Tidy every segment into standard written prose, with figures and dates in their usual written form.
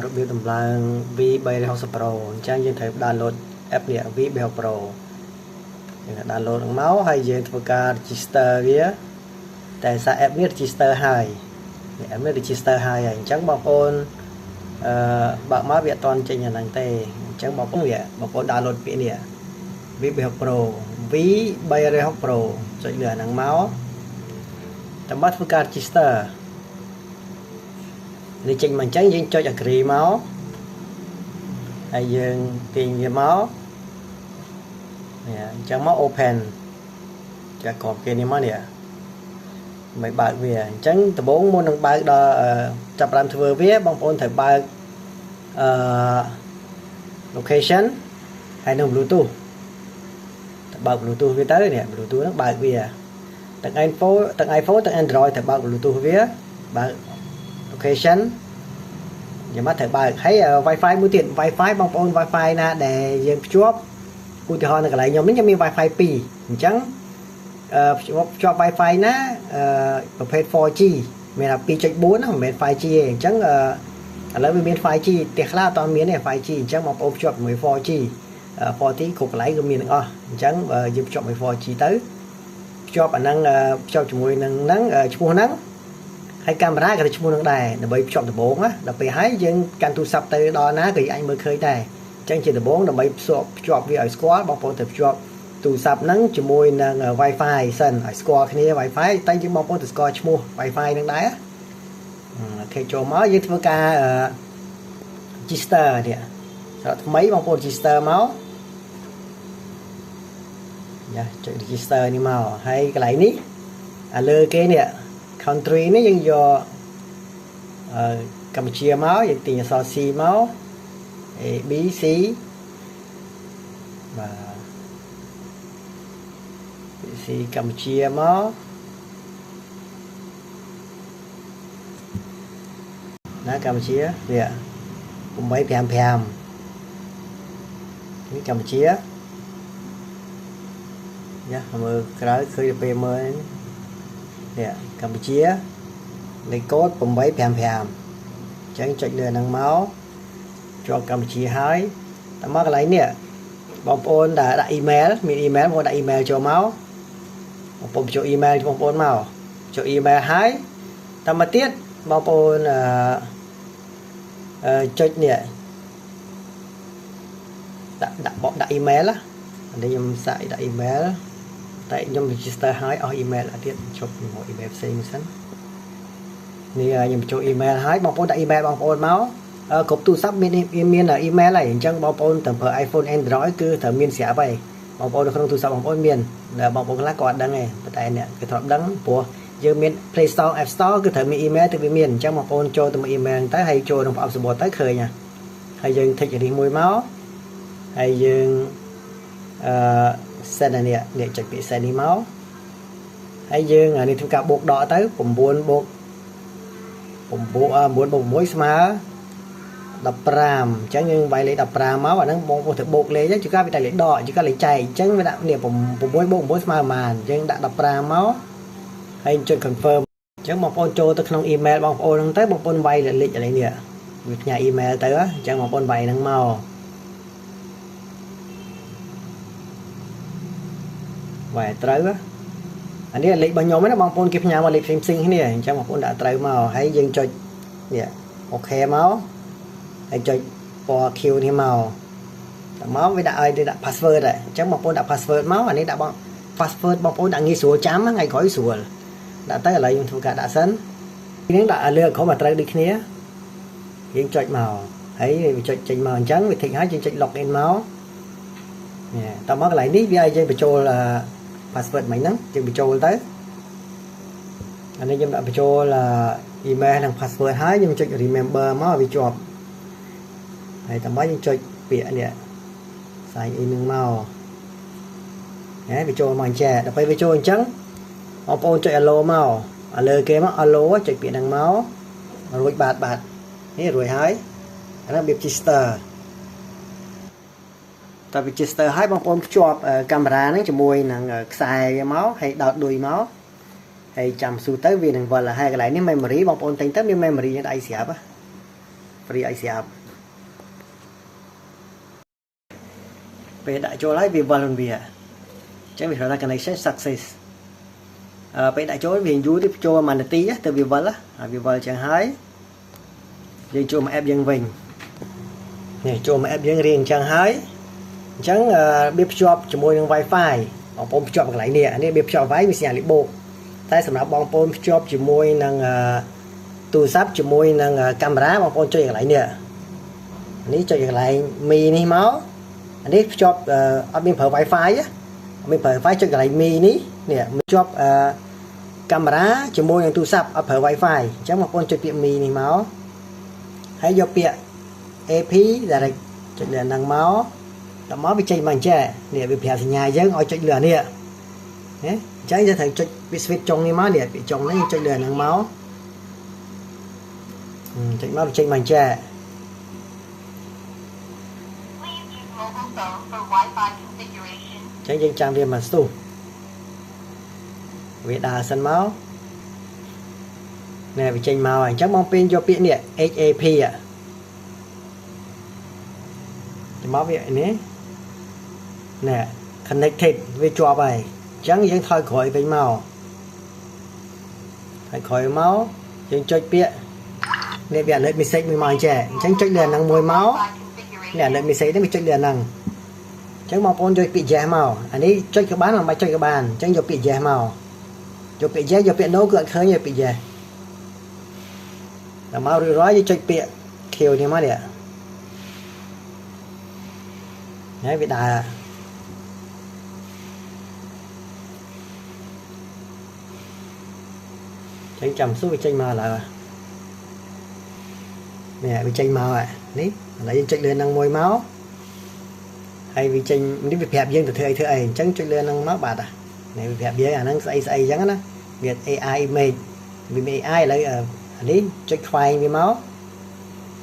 របៀបដំឡើង V360 Pro អញ្ចឹងយើងត្រូវ download app នេះ V360 Pro យើង download មកហើយយើងធ្វើការ register វាតែសារ app នេះ register ហើយ app នេះ register ហើយអញ្ចឹងបងប្អូនបើកមកវាអត់ទាន់ចេញអាហ្នឹងទេអញ្ចឹងបងប្អូន download ពាក្យនេះ V360 Pro V360 Pro ចុចលើអាហ្នឹងមកតាមបាត់ធ្វើការ register នេះចេញមកអញ្ចឹងយើងចុច agree មកហើយយើងទាញវាមកនេះអញ្ចឹងមក open ចាក់ក្របគេនេះមកនេះមិនបើកវាអញ្ចឹងដំបូងមុននឹងបើកដល់ចាប់បានធ្វើវាបងប្អូនត្រូវបើកlocation ហើយនឹង Bluetooth បើក Bluetooth វាទៅនេះ Bluetooth ហ្នឹងបើកវាទាំង iPhone ទាំង Android ត្រូវបើក Bluetooth វាបើក location យើងមកត្រូវបើកហើយ Wi-Fi មួយទៀត Wi-Fi បងប្អូន Wi-Fi ណាដែលយើងភ្ជាប់ឧទាហរណ៍នៅកន្លែងខ្ញុំនេះខ្ញុំមាន Wi-Fi 2អញ្ចឹងភ្ជាប់ Wi-Fi ណាប្រភេទ 4G មានថា 2.4 ណាមិនមែន 5G ទេអញ្ចឹងឥឡូវវាមាន 5G ផ្ទះខ្លះអត់មានទេ 5G អញ្ចឹងបងប្អូនភ្ជាប់ជាមួយ 4G 4G គ្រប់កន្លែងគឺមានទាំងអស់អញ្ចឹងយើងភ្ជាប់ជាមួយ 4G ទៅភ្ជាប់អាហ្នឹងភ្ជាប់ជាមួយនឹងហ្នឹងឈ្មោះហ្នឹងហើយកាមេរ៉ាក៏ទៅឈ្មោះនឹងដែរដើម្បីភ្ជាប់ដំបូងណាដល់ពេលហើយយើងកាន់ទូរស័ព្ទទៅដល់ណាក៏យើងអាចមើលឃើញដែរអញ្ចឹងជាដំបូងដើម្បីភ្ជាប់វាឲ្យស្គាល់បងប្អូនត្រូវភ្ជាប់ទូរស័ព្ទហ្នឹងជាមួយនឹង Wi-Fi សិនឲ្យស្គាល់គ្នា Wi-Fi តែយើងបងប្អូនទៅស្គាល់ឈ្មោះ Wi-Fi ហ្នឹងដែរអូខេចូលមកយើងធ្វើការ register នេះស្រាប់ថ្មីបងប្អូន register មកយ៉ាចុច register នេះមកហើយកន្លែងនេះអាលើគេនេះ country នេះយើងយកកម្ពុជាមកយើងទាញអក្សរ C មក A B C បាទ C កម្ពុជាមកណាកម្ពុជានេះ855នេះកម្ពុជាយ៉ាមើលក្រៅឃើញទៅពេលមើលនេះកម្ពុជាលេខកូដ855អញ្ចឹងចុចលើហ្នឹងមកជាប់កម្ពុជាហើយតែមកកន្លែងនេះបងប្អូនដែលដាក់ email មាន email មកដាក់ email ចូលមកបងប្អូនចូល email បងប្អូនមកចូល email ហើយតែមកទៀតបងប្អូនចុចនេះដាក់ email ណានេះខ្ញុំសាកដាក់ email តែខ្ញុំ register ហើយអស់ email អត់ទៀតជប់មក email ផ្សេងសិននេះខ្ញុំចូល email ហើយបងប្អូនដាក់ email បងប្អូនមកគ្រប់ទូរស័ព្ទមាន email ហើយអញ្ចឹងបងប្អូនទាំងប្រើ iPhone Android គឺត្រូវមានស្រាប់ហើយបងប្អូននៅក្នុងទូរស័ព្ទបងប្អូនមានបងប្អូនខ្លះក៏អត់ដឹងដែរតែអ្នកគេធ្លាប់ដឹងព្រោះយើងមាន Play Store App Store គឺត្រូវមាន email ទៅវាមានអញ្ចឹងបងប្អូនចូលទៅមើល email ទៅហើយចូលក្នុងប្រអប់សំបុត្រទៅឃើញហើយយើង tick នេះមួយមកហើយយើងset នេះចុចពាក្យ set នេះមកហើយយើងនេះធ្វើការបូកដកទៅ9 បូក 6 ស្មើ15អញ្ចឹងយើងវាយលេខ15មកអាហ្នឹងបងប្អូនត្រូវបូកលេខអញ្ចឹងជួនកាលវាតែលេខដកជួនកាលលេខចែកអញ្ចឹងវាដាក់នេះ6 បូក 9 ស្មើប៉ុន្មានយើងដាក់15មកហើយចុច confirm អញ្ចឹងបងប្អូនចូលទៅក្នុង email បងប្អូនហ្នឹងទៅបងប្អូនវាយលេខឥឡូវនេះវាផ្ញើ email ទៅអញ្ចឹងបងប្អូនវាយហ្នឹងមកវាយត្រូវអានេះលេខរបស់ខ្ញុំណាបងប្អូនគេផ្ញើមកលេខផ្សេងគ្នាអញ្ចឹងបងប្អូនដាក់ត្រូវមកហើយយើងចុចនេះអូខេមកហើយចុចពណ៌ Q នេះមកតែមកវាដាក់ឲ្យដាក់ password ដែរអញ្ចឹងបងប្អូនដាក់ password មកអានេះដាក់បង password បងប្អូនដាក់ងាយស្រួលចាំថ្ងៃក្រោយស្រួលដាក់ទៅឥឡូវខ្ញុំធ្វើការដាក់សិននេះដាក់លើក្រុមឲ្យត្រូវដូចគ្នាយើងចុចមកហើយវាចុចចេញមកអញ្ចឹងវាធីកហើយយើងចុច login មកនេះតើមកកន្លែងនេះវាឲ្យយើងបញ្ចូលpassword មិញហ្នឹងយើងបញ្ចូលទៅអានេះខ្ញុំដាក់បញ្ចូលemail និង password ហើយខ្ញុំចុច remember មកវាជាប់ហើយតើមកយើងចុចពាក្យនេះ sign in នឹងមកហើយវាចូលមកអញ្ចឹងដល់ពេលវាចូលអញ្ចឹងបងប្អូនចុច allow មកឥឡូវគេមក allow ចុចពាក្យហ្នឹងមករួចបាទនេះរួចហើយអានេះវា register តើ register ហើយបងប្អូនភ្ជាប់កាមេរ៉ាហ្នឹងជាមួយនឹងខ្សែវាមកហើយដោតដួយមកហើយចាំស៊ូទៅវានឹងវិលហើយកន្លែងនេះ memory បងប្អូនទិញទៅមាន memory យ៉ាងដៃស្រាប់ free ឲ្យស្រាប់ពេលដាក់ចូលហើយវាវិលវាអញ្ចឹងវាហៅថា connection success ពេលដាក់ចូលវាយូរទៅចូល1នាទីទៅវាវិលហើយវាវិលអញ្ចឹងហើយយើងចូលមក app យើងវិញនេះចូលមក app យើងរៀងអញ្ចឹងហើយអញ្ចឹងវាភ្ជាប់ជាមួយនឹង Wi-Fi បងប្អូនភ្ជាប់កន្លែងនេះនេះវាភ្ជាប់ Wi-Fi មានសញ្ញាលេខបូកតែសម្រាប់បងប្អូនភ្ជាប់ជាមួយនឹងទូរស័ព្ទជាមួយនឹងកាមេរ៉ាបងប្អូនចុចកន្លែងនេះចុចកន្លែងមីនេះមកនេះភ្ជាប់អត់មានប្រើ Wi-Fi អត់មានប្រើ Wi-Fi ចុចកន្លែងមីនេះភ្ជាប់កាមេរ៉ាជាមួយនឹងទូរស័ព្ទអត់ប្រើ Wi-Fi អញ្ចឹងបងប្អូនចុចពាក្យមីនេះមកហើយយកពាក្យ AP direct ចុចលើហ្នឹងមកដល់មកវាចេញមកអញ្ចឹងនេះវាប្រាប់សញ្ញាយើងឲ្យចុចលើនេះណាអញ្ចឹងយើងត្រូវចុចវា switch ចុងនេះមកនេះវាចុងនេះចុចលើហ្នឹងមកចុចមកវាចេញមកអញ្ចឹងចឹងយើងចាំវាមកស្ទុះវាដើរសិនមកណែវាចេញមកហើយអញ្ចឹងបងពេញយកពាក្យនេះ HAP ចាំមកវានេះណែ connected វាជាប់ហើយអញ្ចឹងយើងថយក្រោយវិញមកហើយក្រោយមកយើងចុចពាក្យនេះវា alert message មួយមកអញ្ចឹងចុចលើហ្នឹងមួយមកនេះ alert message នេះវាចុចលើហ្នឹងអញ្ចឹងបងប្អូនយកពាក្យ yes មកអានេះចុចក៏បានមិនបាច់ចុចក៏បានអញ្ចឹងយកពាក្យ yes មកយកពាក្យ yes យកពាក្យ no គឺអត់ឃើញទេពាក្យ yes ដល់មករួចរាល់យើងចុចពាក្យ Q នេះមកនេះហើយវាដើរចេញចាំស៊ូវាចេញមកឡើយនេះវាចេញមកហើយនេះឥឡូវយើងចុចលើនឹងមួយមកហើយវាចេញនេះវាប្រាប់យើងទៅធ្វើអីអញ្ចឹងចុចលើនឹងមកបាទនេះវាប្រាប់យើងអាហ្នឹងស្អីអញ្ចឹងណាវា AI image វាមាន AI ឥឡូវអានេះចុចខ្វែងវាមក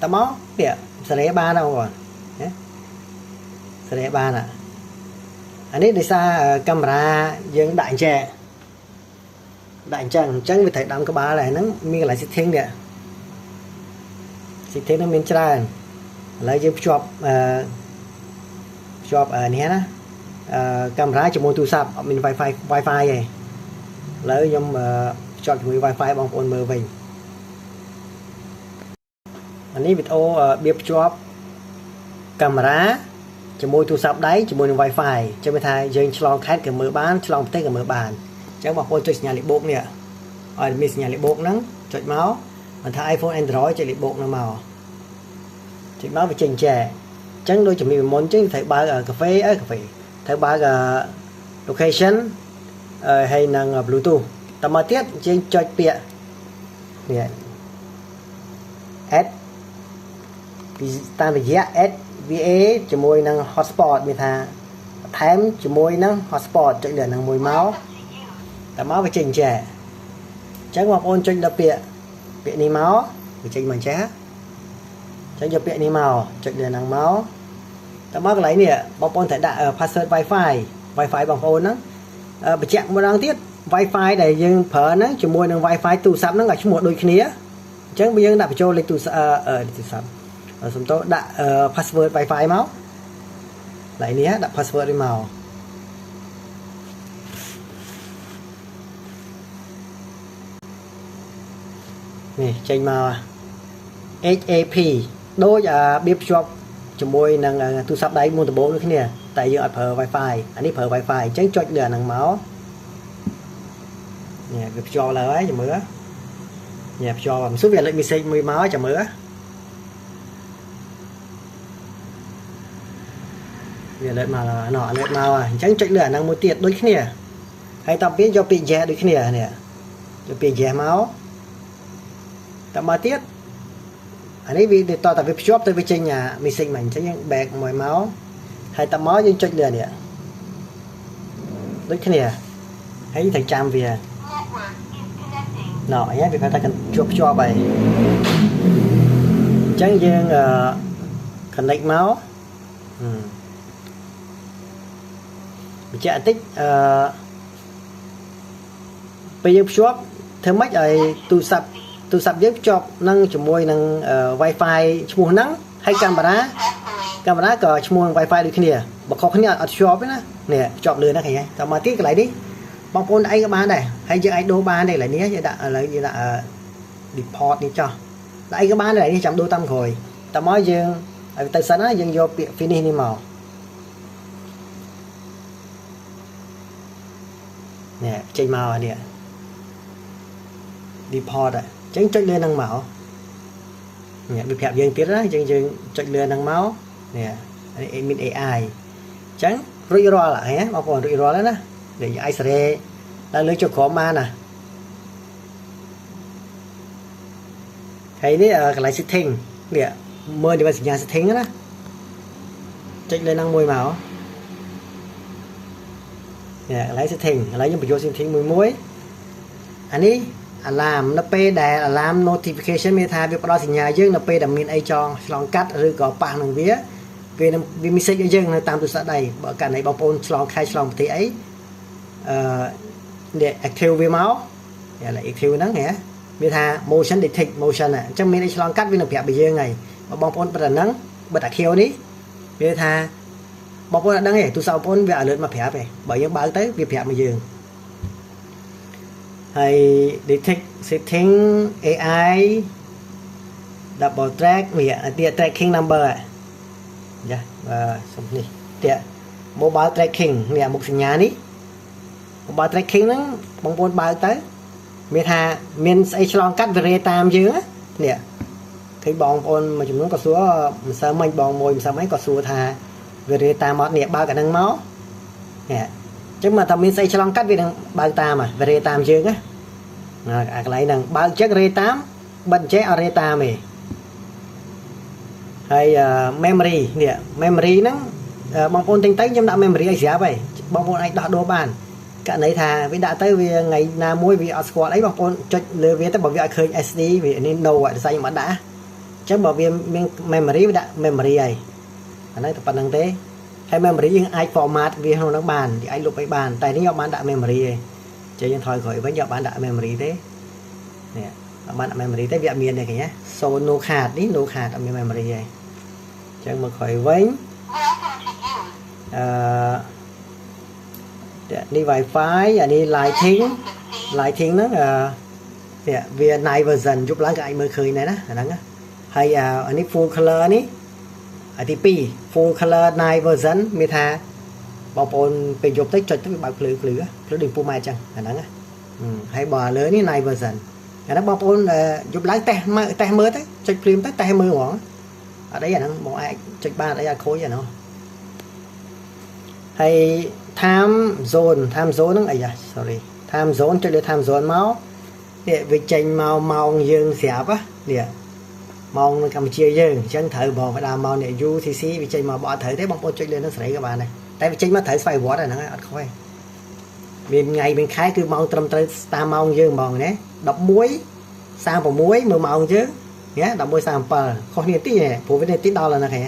តមកនេះសេរីបានហ្នឹងបងណាសេរីបានអានេះដោយសារកាមេរ៉ាយើងដាក់អញ្ចឹងវាត្រូវដាំក្បាលហើយហ្នឹងមានកន្លែង setting នេះ setting ហ្នឹងមានច្រើនឥឡូវយើងភ្ជាប់នេះណាកាមេរ៉ាជាមួយទូរស័ព្ទអត់មាន Wi-Fi ទេឥឡូវខ្ញុំភ្ជាប់ជាមួយ Wi-Fi បងប្អូនមើលវិញអានេះវីដេអូរបៀបភ្ជាប់កាមេរ៉ាជាមួយទូរស័ព្ទដៃជាមួយនឹង Wi-Fi ចឹងវាថាយើងឆ្លងខេត្តក៏មើលបានឆ្លងប្រទេសក៏មើលបានអញ្ចឹងបងប្អូនចុចសញ្ញាលេខបូកនេះឲ្យមានសញ្ញាលេខបូកហ្នឹងចុចមកមិនថា iPhone Android ចុចលេខបូកហ្នឹងមកចុចមកវាចេញចែអញ្ចឹងដូចជំនាញមុនចឹងត្រូវបើកកាហ្វេត្រូវបើក location ហើយនឹង Bluetooth តមកទៀតយើងចុចពាក្យនេះ add តាមរយៈ add VA ជាមួយនឹង hotspot មានថាបន្ថែមជាមួយនឹង hotspot ចុចលើនឹងមួយមកតមកវាចេញចែអញ្ចឹងបងប្អូនចុចលើពាក្យនេះមកវាចេញមកចាអញ្ចឹងយកពាក្យនេះមកចុចលើនឹងមកតមកកន្លែងនេះបងប្អូនត្រូវដាក់ password Wi-Fi បងប្អូនហ្នឹងបញ្ជាក់ម្ដងទៀត Wi-Fi ដែលយើងប្រើហ្នឹងជាមួយនឹង Wi-Fi ទូរស័ព្ទហ្នឹងឲ្យឈ្មោះដូចគ្នាអញ្ចឹងយើងដាក់បញ្ចូលលេខទូរស័ព្ទសំទោដាក់ password Wi-Fi មកកន្លែងនេះដាក់ password នេះមកនេះចេញមក HAP ដូចបៀបភ្ជាប់ជាមួយនឹងទូរស័ព្ទដៃមួយដំបូងដូចគ្នាតែយើងអត់ប្រើ Wi-Fi អានេះប្រើ Wi-Fi អញ្ចឹងចុចលើអាហ្នឹងមកនេះវាភ្ជាប់ឡើយហើយចាំមើលនេះភ្ជាប់មិនស៊ូវាលេខ message មួយមកចាំមើលវាលេខមកណោះលេខមកអញ្ចឹងចុចលើអាហ្នឹងមួយទៀតដូចគ្នាហើយតទៅយកពាក្យ yes ដូចគ្នានេះយកពាក្យ yes មកតមកទៀតអានេះវាតតែវាភ្ជាប់ទៅវាចេញអា message មកអញ្ចឹងយើង back មួយមកហើយតមកយើងចុចលើនេះដូចគ្នាហើយត្រូវចាំវាណោះអញ្ចឹងវាថាជួបភ្ជាប់ហើយអញ្ចឹងយើង connect មកបញ្ជាក់បន្តិចពេលយើងភ្ជាប់ធ្វើម៉េចឲ្យទូរស័ព្ទ ទូរស័ព្ទយើងភ្ជាប់នឹងជាមួយនឹង Wi-Fi ឈ្មោះហ្នឹងហើយកាមេរ៉ាក៏ឈ្មោះ Wi-Fi ដូចគ្នាបើខុសគ្នាអត់ភ្ជាប់ទេណានេះភ្ជាប់លឿនណាស់ឃើញទេតមកទៀតកន្លែងនេះបងប្អូនឯងក៏បានដែរហើយយើងអាចដូរបានទេកន្លែងនេះយើងដាក់ឥឡូវយើងដាក់ deport នេះចោះតែឯងក៏បានដែរនេះចាំដូរតាមក្រោយតមកយើងឲ្យទៅសិនណាយើងយកពាក្យ finish នេះមកនេះចេញមកនេះ deport អញ្ចឹងចុចលើនឹងមកនេះវាប្រាប់យើងទៀតណាយើងចុចលើនឹងមកនេះមាន AI អញ្ចឹងរួចរាល់ហ៎បងប្អូនរួចរាល់ហើយណាដែលអាចសេរីដល់លើចុចក្រោមបានណាហើយនេះកន្លែង setting នេះមើល device សញ្ញា setting ណាចុចលើនឹងមួយមកនេះកន្លែង setting ឥឡូវខ្ញុំបញ្ចូល setting មួយអានេះ alarm នៅពេលដែល alarm notification មានថាវាផ្ដល់សញ្ញាយើងនៅពេលដែលមានអីចងឆ្លងកាត់ឬក៏ប៉ះនឹងវា message ឲ្យយើងនៅតាមទូរស័ព្ទដៃបើករណីបងប្អូនឆ្លងខែឆ្លងប្រទេសអីនេះ active វាមកឥឡូវ active ហ្នឹងហ៎មានថា motion detect motion អញ្ចឹងមានអីឆ្លងកាត់វានឹងប្រាប់ឲ្យយើងហើយបើបងប្អូនបិទអាហ្នឹងបិទអាខៀវនេះវាថាបងប្អូនអត់ដឹងទេទូរស័ព្ទបងប្អូនវា alert មកប្រាប់ទេបើយើងបើកទៅវាប្រាប់មកយើងហើយ detect setting AI double track វា tracking number ចាសុំនេះទៀត mobile tracking នេះមុខសញ្ញានេះ mobile tracking ហ្នឹងបងប្អូនបើកទៅមានថាមានស្អីឆ្លងកាត់វារេតាមយើងនេះឃើញបងប្អូនមួយចំនួនក៏សួរមិនសើមិញបងមួយមិនសើមិញក៏សួរថាវារេតាមអត់នេះបើកអាហ្នឹងមកនេះអញ្ចឹងមកថាមានស្អីឆ្លងកាត់វានឹងបើកតាមវារេតាមយើងណាអាកន្លែងហ្នឹងបើកចឹងរេតាមបិទអញ្ចេះអត់រេតាមទេហើយ memory នេះ memory ហ្នឹងបងប្អូនទិញទៅខ្ញុំដាក់ memory ឲ្យស្រាប់ហើយបងប្អូនអាចដោះដូរបានករណីថាវាដាក់ទៅវាថ្ងៃណាមួយវាអត់ស្គាល់អីបងប្អូនចុចលើវាទៅបើវាអត់ឃើញ SD វានេះ no ឲ្យតែខ្ញុំអត់ដាក់អញ្ចឹងបើវាមាន memory វាដាក់ memory ហើយអាហ្នឹងតែប៉ុណ្្នឹងទេហើយ memory យើងអាច format វាក្នុងហ្នឹងបានយើងអាចលុបឲ្យបានតែនេះយកបានដាក់ memory ទេចេះយើងថយក្រោយវិញយកបានដាក់ memory ទេនេះអត់បានដាក់ memory ទេវាអត់មានទេឃើញណា so no card នេះ no card អត់មាន memory ទេអញ្ចឹងមកក្រោយវិញនេះ Wi-Fi អានេះ lighting ហ្នឹងនេះវា night version យប់ឡើងក៏អាចមើលឃើញដែរណាអាហ្នឹងហើយអានេះ full color នេះអាទី2 full color night version មានថាបងប្អូនពេលយប់ទៅចុចទៅវាបើកភ្លើងដូចពូម៉ែអញ្ចឹងអាហ្នឹងហើយបើលើនេះ night version អាហ្នឹងបងប្អូនយប់ឡើងតេស្តមើលទៅចុចព្រាមទៅតេស្តមើលហ្មងអត់អីអាហ្នឹងបងអាចចុចបានអត់អីអត់ខូចអាហ្នឹងហើយ time zone ហ្នឹងអីយ៉ា sorry time zone ចុចលើ time zone មកនេះវាចេញមកម៉ោងយើងស្រាប់នេះម៉ោងនៅកម្ពុជាយើងអញ្ចឹងត្រូវបងផ្ដាម៉ោងនេះ UTC វាចេញមកបើអត់ត្រូវទេបងប្អូនចុចលើនឹងសេរីក៏បានដែរតែវាចេញមកត្រូវស្វ័យវត្តហ្នឹងអត់ខុសទេមានថ្ងៃមានខែគឺម៉ោងត្រឹមត្រូវតាមម៉ោងយើងហ្មងណា11:36មើលម៉ោងយើងណា11:37ខុសនាទីព្រោះវានាទីដល់ហើយណាឃើញ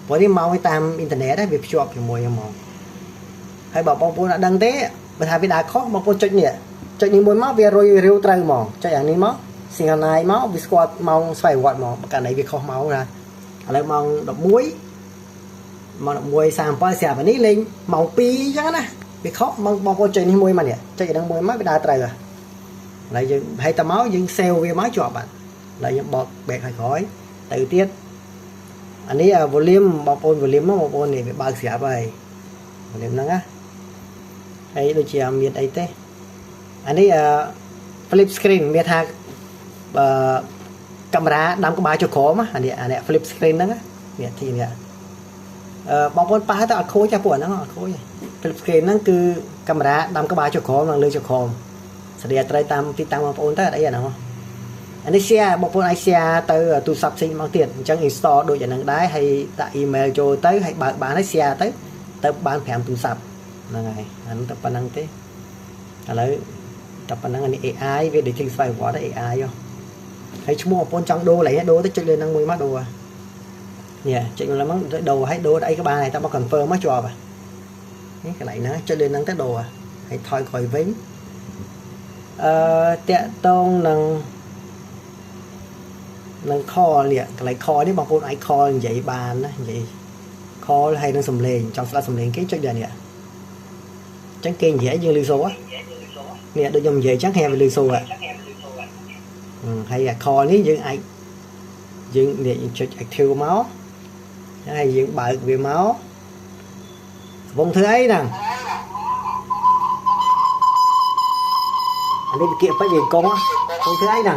ព្រោះនេះម៉ោងវាតាមអ៊ីនធឺណិតវាភ្ជាប់ជាមួយហ្មងហើយបើបងប្អូនអត់ដឹងទេបើថាវាដើរខុសបងប្អូនចុចនេះមួយមកវារុយរាវត្រូវហ្មងចុចអានេះមកសៀងណៃមកវាស្គាល់ម៉ោងស្វ័យវត្តហ្មងបើកាលណាវាខុសម៉ោងណាឥឡូវម៉ោង11:37ស្រាប់នេះលេងម៉ោង2អញ្ចឹងណាវាខុសបងប្អូនចុចនេះមួយមកនេះចុចហ្នឹងមួយមកវាដើរត្រូវហើយយើងហើយតមកយើង save វាមកជាប់បាត់ហើយយើងបក back ឲ្យក្រោយទៅទៀតអានេះ volume បងប្អូន volume មកបងប្អូននេះវាបើកស្រាប់ហើយ volume ហ្នឹងណាហើយដូចជាមានអីទេអានេះflip screen មានថាកាមេរ៉ាដាំក្បាលចុះក្រោមអានេះ flip screen ហ្នឹងនេះទីនេះបងប្អូនប៉ះទៅអត់ខូចចាពួកហ្នឹងអត់ខូច flip screen ហ្នឹងគឺកាមេរ៉ាដាំក្បាលចុះក្រោមនិងលើចុះក្រោមសេរីត្រូវតាមទីតាំងបងប្អូនទៅអត់អីអាហ្នឹងអានេះ share បងប្អូនអាច share ទៅទូរស័ព្ទផ្សេងមកទៀតអញ្ចឹង install ដូចអាហ្នឹងដែរហើយដាក់ email ចូលទៅហើយបើកបានហើយ share ទៅបាន 5 ទូរស័ព្ទហ្នឹងហើយអាហ្នឹងតែប៉ុណ្្នឹងទេឥឡូវតែប៉ុណ្្នឹងអានេះ AI វា detect ស្វ័យវត្ត AI ហើយឈ្មោះបងប្អូនចង់ដូរឡើយដូរទៅចុចលើហ្នឹងមួយមកដូរនេះចុចលើហ្នឹងដូរហើយដូរអីក៏បានដែរតែមក confirm មកជាប់នេះកន្លែងហ្នឹងចុចលើហ្នឹងទៅដូរហើយថយក្រោយវិញតាក់តងនឹង nâng kho nè cái này kho đấy bằng con ai kho vậy bàn đó vậy kho hay nâng sầm lên trong pha sầm lên cái chắc giờ nè chắc kênh dễ như lưu số á nè đôi dòng về chắc hè về lưu số à hay là kho ní những ai những để cho thiêu máu hay những bài về máu vòng thứ ấy nè anh đây kia phải về con á vòng thứ ấy nè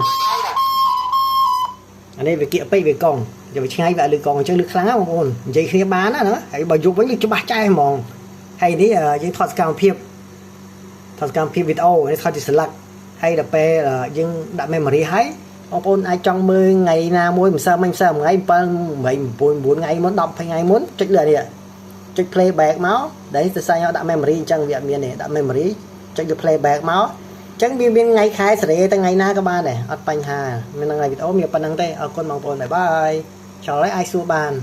anh đây về kia phải về con giờ ngay vậy được còn chân được khá không ôn vậy khi bán á nữa hãy bảo dục với những cái bát chai mòn hay đấy những thoát cam phim video này thoát chỉ lạc hay là pe là những đã memory hay ông ôn ai trong 10 ngày nào mỗi sao ngày mình 4 ngày muốn đọc hay ngày muốn trích lời nè trích playback máu đấy từ sao đã memory chẳng việc miền này đã memory trích được playback máu chẳng biên ngày khai sẽ tới ngày na các bạn này ở bánh hà mình là ngày video miền Pan Năng tây ở con mong ôn bye bye chào lấy ai xua bàn